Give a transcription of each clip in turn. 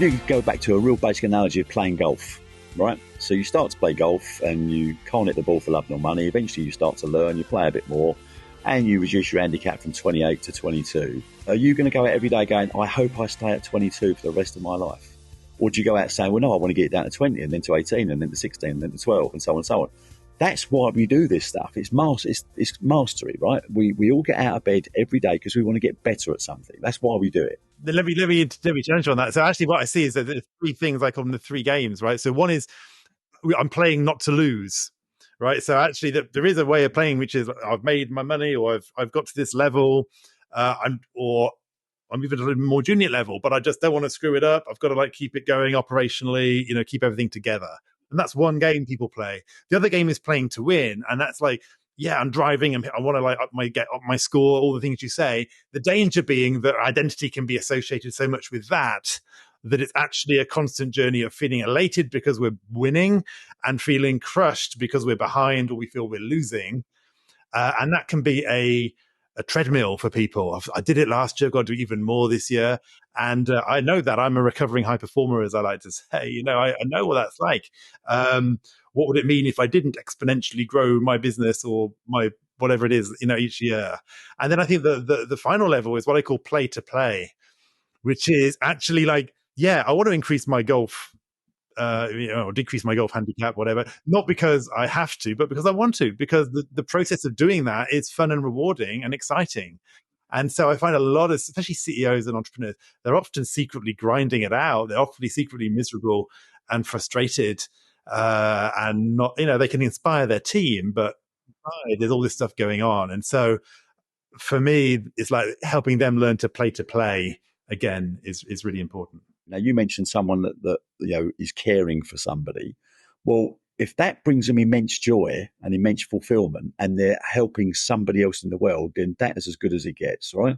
If you go back to a real basic analogy of playing golf, right? So you start to play golf and you can't hit the ball for love nor money. Eventually you start to learn, you play a bit more, and you reduce your handicap from 28 to 22. Are you going to go out every day going, I hope I stay at 22 for the rest of my life? Or do you go out saying, well, no, I want to get it down to 20 and then to 18 and then to 16 and then to 12 and so on and so on? That's why we do this stuff. It's mastery, right? We all get out of bed every day because we want to get better at something. That's why we do it. Let me challenge you on that. So actually what I see is that there's three things I call them the three games, right? So one is I'm playing not to lose, right? So actually there is a way of playing, which is I've made my money or I've got to this level, I'm even at a more junior level, but I just don't want to screw it up. I've got to like keep it going operationally, keep everything together. And that's one game people play. The other game is playing to win. And that's like, yeah, I'm driving and I want to get up my score, all the things you say. The danger being that identity can be associated so much with that it's actually a constant journey of feeling elated because we're winning and feeling crushed because we're behind or we feel we're losing. And that can be a treadmill for people. I did it last year, I've got to do even more this year. And I know that I'm a recovering high performer, as I like to say. I know what that's like. What would it mean if I didn't exponentially grow my business or my whatever it is, each year? And then I think the final level is what I call play to play, which is actually like, yeah, I want to increase my golf or decrease my golf handicap, whatever, not because I have to, but because I want to, because the process of doing that is fun and rewarding and exciting. And so I find a lot of, especially CEOs and entrepreneurs, they're often secretly grinding it out. They're often secretly miserable and frustrated and not, they can inspire their team, but there's all this stuff going on. And so for me, it's like helping them learn to play again is really important. Now, you mentioned someone that is caring for somebody. Well, if that brings them immense joy and immense fulfillment and they're helping somebody else in the world, then that is as good as it gets, right?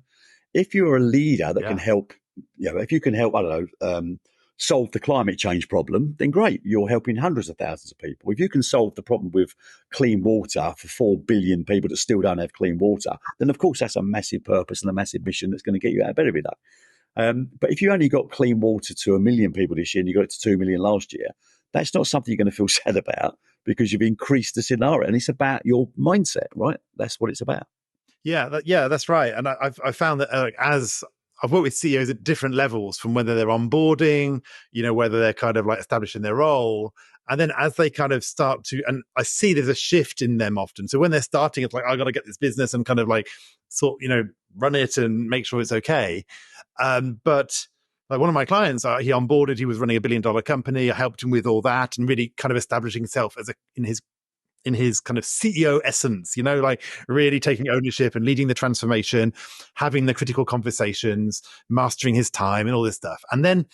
If you're a leader that can help, if you can help, I don't know, solve the climate change problem, then great. You're helping hundreds of thousands of people. If you can solve the problem with clean water for 4 billion people that still don't have clean water, then of course that's a massive purpose and a massive mission that's going to get you out of bed every day. But if you only got clean water to 1 million people this year and you got it to 2 million last year, that's not something you're going to feel sad about because you've increased the scenario. And it's about your mindset, right? That's what it's about. Yeah, that's right. And I've found that as I've worked with CEOs at different levels, from whether they're onboarding, whether they're kind of like establishing their role. And then as they kind of start to, and I see there's a shift in them often. So when they're starting, it's like, I got to get this business and kind of like run it and make sure it's okay. But like one of my clients, he onboarded, he was running $1 billion company. I helped him with all that and really kind of establishing himself as in his kind of CEO essence, like really taking ownership and leading the transformation, having the critical conversations, mastering his time and all this stuff. And then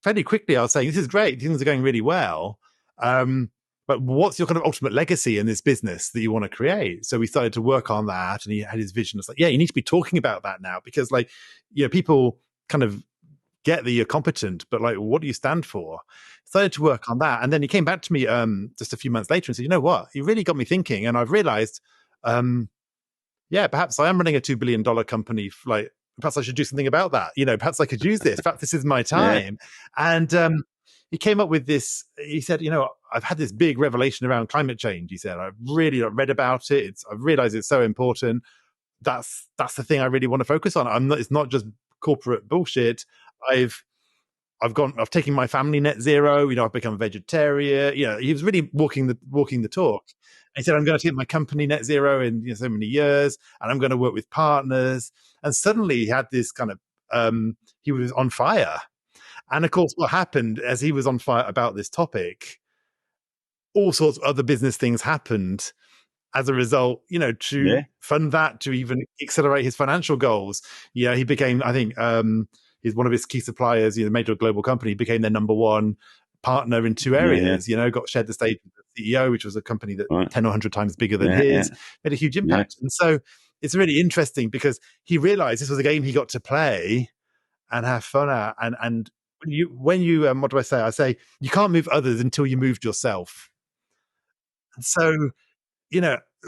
fairly quickly, I was saying, this is great. Things are going really well. But what's your kind of ultimate legacy in this business that you want to create? So we started to work on that, and he had his vision. It's like, yeah, you need to be talking about that now because people kind of get that you're competent, but like, what do you stand for? Started to work on that. And then he came back to me just a few months later and said, you know what? You really got me thinking. And I've realized, perhaps I am running a $2 billion company. Like, perhaps I should do something about that. Perhaps I could use this. Perhaps this is my time. Yeah. And he came up with this. He said, I've had this big revelation around climate change. He said, I've really read about it. I've realized it's so important. That's the thing I really want to focus on. It's not just corporate bullshit. I've taken my family net zero. I've become a vegetarian. He was really walking the talk. And he said, I'm going to take my company net zero in so many years, and I'm going to work with partners. And suddenly he had this kind of he was on fire. And of course, what happened as he was on fire about this topic, all sorts of other business things happened as a result, to fund that, to even accelerate his financial goals. He became, I think, he's one of his key suppliers, a major global company, became their number one partner in two areas, got shared the stage with the CEO, which was a company that 10 or 100 times bigger than his, made a huge impact. And so it's really interesting because he realized this was a game he got to play and have fun at. And when you what do I say? I say, you can't move others until you moved yourself. And so,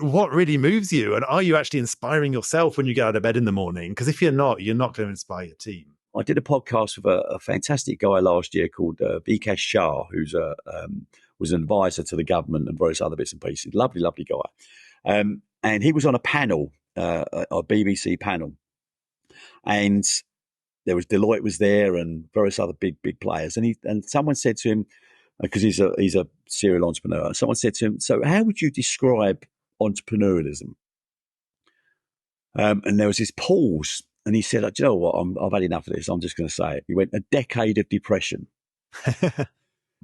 what really moves you? And are you actually inspiring yourself when you get out of bed in the morning? Because if you're not going to inspire your team. I did a podcast with a fantastic guy last year called Vikas Shah, who's was an advisor to the government and various other bits and pieces. Lovely, lovely guy. And he was on a panel, a BBC panel, and there was Deloitte was there and various other big players. And someone said to him, because he's a serial entrepreneur, someone said to him, "So how would you describe entrepreneurialism?" And there was this pause, and he said, "Do you know what? I've had enough of this. I'm just going to say it." He went, "A decade of depression."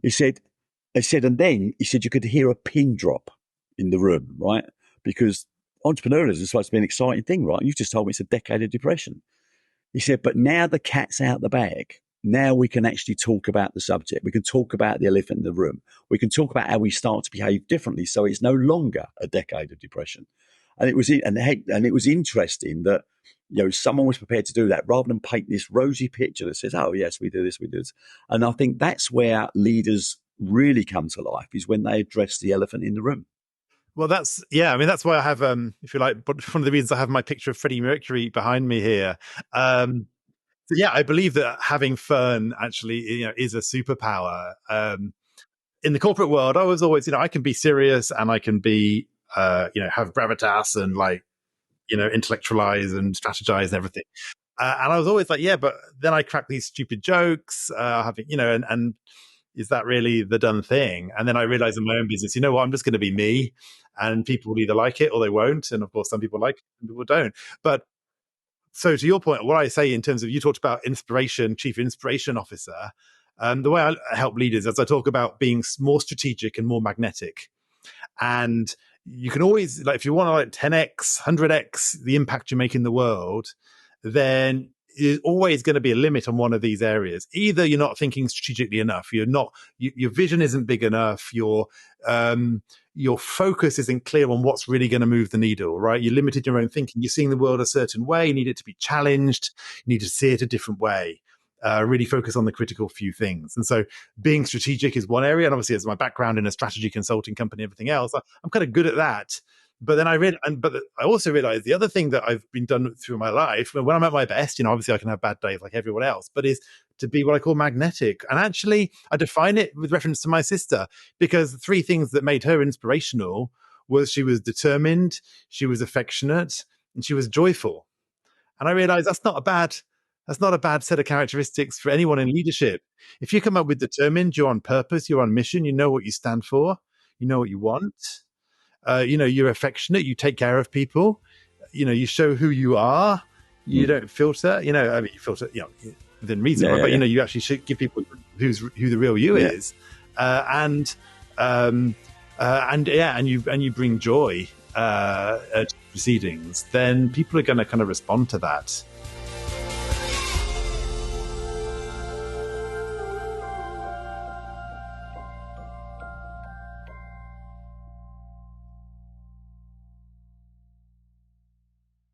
He said, and then he said you could hear a pin drop in the room, right? Because entrepreneurialism is supposed to be an exciting thing, right? You just told me it's a decade of depression. He said, but now the cat's out the bag. Now we can actually talk about the subject. We can talk about the elephant in the room. We can talk about how we start to behave differently, so it's no longer a decade of depression. And it was interesting that someone was prepared to do that rather than paint this rosy picture that says, "Oh yes, we do this, we do this." And I think that's where leaders really come to life, is when they address the elephant in the room. Well, that's why I have, if you like, one of the reasons I have my picture of Freddie Mercury behind me here. So yeah, I believe that having fun actually, is a superpower. In the corporate world, I was always, I can be serious and I can be, have gravitas and intellectualize and strategize and everything. And I was always like, yeah, but then I crack these stupid jokes, having, and is that really the done thing? And then I realized in my own business, I'm just going to be me, and people will either like it or they won't. And of course, some people like it, some people don't. But so to your point, what I say in terms of, you talked about inspiration, chief inspiration officer, the way I help leaders is I talk about being more strategic and more magnetic. And you can always, if you want to 10x, 100x the impact you make in the world, then there's always going to be a limit on one of these areas. Either you're not thinking strategically enough, your vision isn't big enough, your focus isn't clear on what's really going to move the needle, right? You're limited in your own thinking. You're seeing the world a certain way. You need it to be challenged. You need to see it a different way. Really focus on the critical few things. And so being strategic is one area. And obviously, as my background in a strategy consulting company, everything else, I'm kind of good at that. But then but I also realized the other thing that I've been done through my life, when I'm at my best, obviously I can have bad days like everyone else, but is to be what I call magnetic. And actually, I define it with reference to my sister, because the three things that made her inspirational was she was determined, she was affectionate, and she was joyful. And I realized that's not a bad set of characteristics for anyone in leadership. If you come up with determined, you're on purpose, you're on mission, you know what you stand for, you know what you want. You're affectionate, you take care of people, you show who you are, you don't filter, you filter, within reason, but you actually should give people who the real you is. And you bring joy to proceedings, then people are going to kind of respond to that.